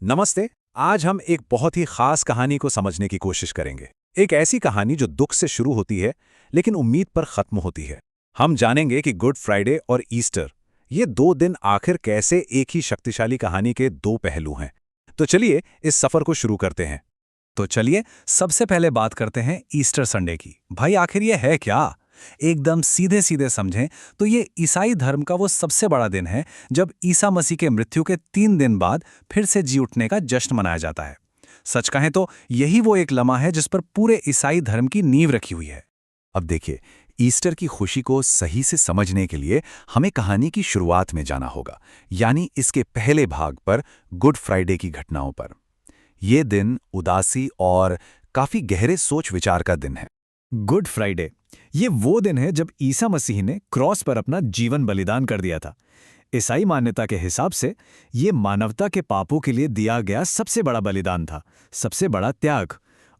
नमस्ते। आज हम एक बहुत ही खास कहानी को समझने की कोशिश करेंगे। एक ऐसी कहानी जो दुख से शुरू होती है लेकिन उम्मीद पर खत्म होती है। हम जानेंगे कि गुड फ्राइडे और ईस्टर, ये दो दिन आखिर कैसे एक ही शक्तिशाली कहानी के दो पहलू हैं। तो चलिए इस सफर को शुरू करते हैं। तो चलिए सबसे पहले बात करते हैं ईस्टर संडे की। भाई आखिर ये है क्या? एकदम सीधे सीधे समझें तो ये ईसाई धर्म का वो सबसे बड़ा दिन है जब ईसा मसीह के मृत्यु के 3 दिन बाद फिर से जी उठने का जश्न मनाया जाता है। सच कहें तो यही वो एक लम्हा है जिस पर पूरे ईसाई धर्म की नींव रखी हुई है। अब देखिए, ईस्टर की खुशी को सही से समझने के लिए हमें कहानी की शुरुआत में जाना होगा, यानी इसके पहले भाग पर, गुड फ्राइडे की घटनाओं पर। ये दिन उदासी और काफी गहरे सोच विचार का दिन है। गुड फ्राइडे ये वो दिन है जब ईसा मसीह ने क्रॉस पर अपना जीवन बलिदान कर दिया था। ईसाई मान्यता के हिसाब से ये मानवता के पापों के लिए दिया गया सबसे बड़ा बलिदान था, सबसे बड़ा त्याग।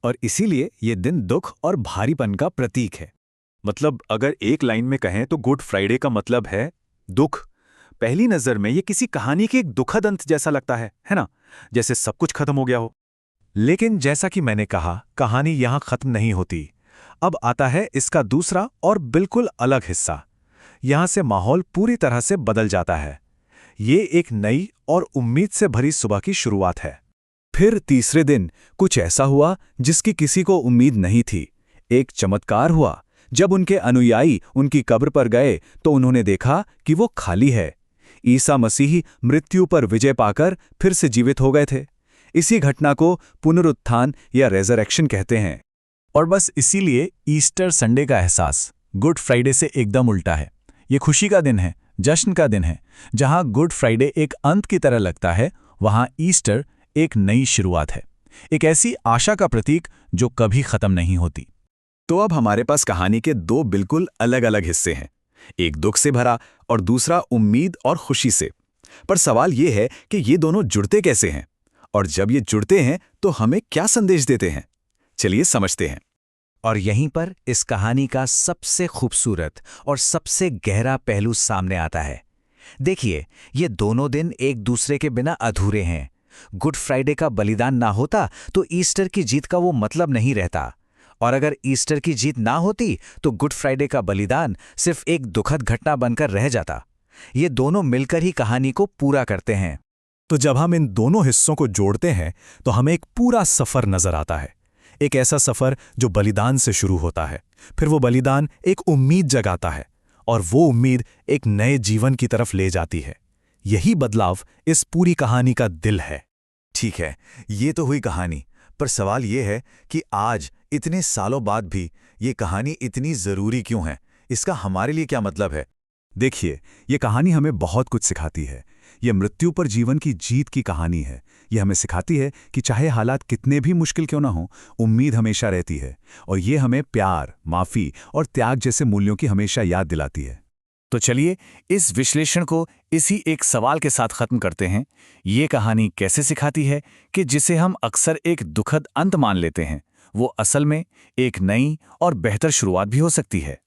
और इसीलिए ये दिन दुख और भारीपन का प्रतीक है। मतलब अगर एक लाइन में कहें तो गुड फ्राइडे का मतलब है दुख। पहली नजर में ये किसी कहानी के एक दुखद अंत जैसा लगता है ना? जैसे सब कुछ खत्म हो गया हो। लेकिन जैसा कि मैंने कहा, कहानी यहां खत्म नहीं होती। अब आता है इसका दूसरा और बिल्कुल अलग हिस्सा। यहां से माहौल पूरी तरह से बदल जाता है। ये एक नई और उम्मीद से भरी सुबह की शुरुआत है। फिर तीसरे दिन कुछ ऐसा हुआ जिसकी किसी को उम्मीद नहीं थी। एक चमत्कार हुआ। जब उनके अनुयायी उनकी कब्र पर गए तो उन्होंने देखा कि वो खाली है। ईसा मसीह मृत्यु पर विजय पाकर फिर से जीवित हो गए थे। इसी घटना को पुनरुत्थान या रेजरेक्शन कहते हैं। और बस इसीलिए ईस्टर संडे का एहसास गुड फ्राइडे से एकदम उल्टा है। ये खुशी का दिन है, जश्न का दिन है। जहां गुड फ्राइडे एक अंत की तरह लगता है, वहां ईस्टर एक नई शुरुआत है, एक ऐसी आशा का प्रतीक जो कभी खत्म नहीं होती। तो अब हमारे पास कहानी के दो बिल्कुल अलग अलग हिस्से हैं, एक दुख से भरा और दूसरा उम्मीद और खुशी से। पर सवाल ये है कि ये दोनों जुड़ते कैसे हैं, और जब ये जुड़ते हैं तो हमें क्या संदेश देते हैं? चलिए समझते हैं। और यहीं पर इस कहानी का सबसे खूबसूरत और सबसे गहरा पहलू सामने आता है। देखिए, ये दोनों दिन एक दूसरे के बिना अधूरे हैं। गुड फ्राइडे का बलिदान ना होता तो ईस्टर की जीत का वो मतलब नहीं रहता, और अगर ईस्टर की जीत ना होती तो गुड फ्राइडे का बलिदान सिर्फ एक दुखद घटना बनकर रह जाता। ये दोनों मिलकर ही कहानी को पूरा करते हैं। तो जब हम इन दोनों हिस्सों को जोड़ते हैं तो हमें एक पूरा सफर नजर आता है। एक ऐसा सफर जो बलिदान से शुरू होता है, फिर वो बलिदान एक उम्मीद जगाता है, और वो उम्मीद एक नए जीवन की तरफ ले जाती है। यही बदलाव इस पूरी कहानी का दिल है। ठीक है, ये तो हुई कहानी, पर सवाल ये है कि आज इतने सालों बाद भी ये कहानी इतनी जरूरी क्यों है? इसका हमारे लिए क्या मतलब है? देखिए, ये कहानी हमें बहुत कुछ सिखाती है। ये मृत्यु पर जीवन की जीत की कहानी है। ये हमें सिखाती है कि चाहे हालात कितने भी मुश्किल क्यों ना हो, उम्मीद हमेशा रहती है। और ये हमें प्यार, माफी और त्याग जैसे मूल्यों की हमेशा याद दिलाती है। तो चलिए इस विश्लेषण को इसी एक सवाल के साथ खत्म करते हैं। ये कहानी कैसे सिखाती है कि जिसे हम अक्सर एक दुखद अंत मान लेते हैं, वो असल में एक नई और बेहतर शुरुआत भी हो सकती है।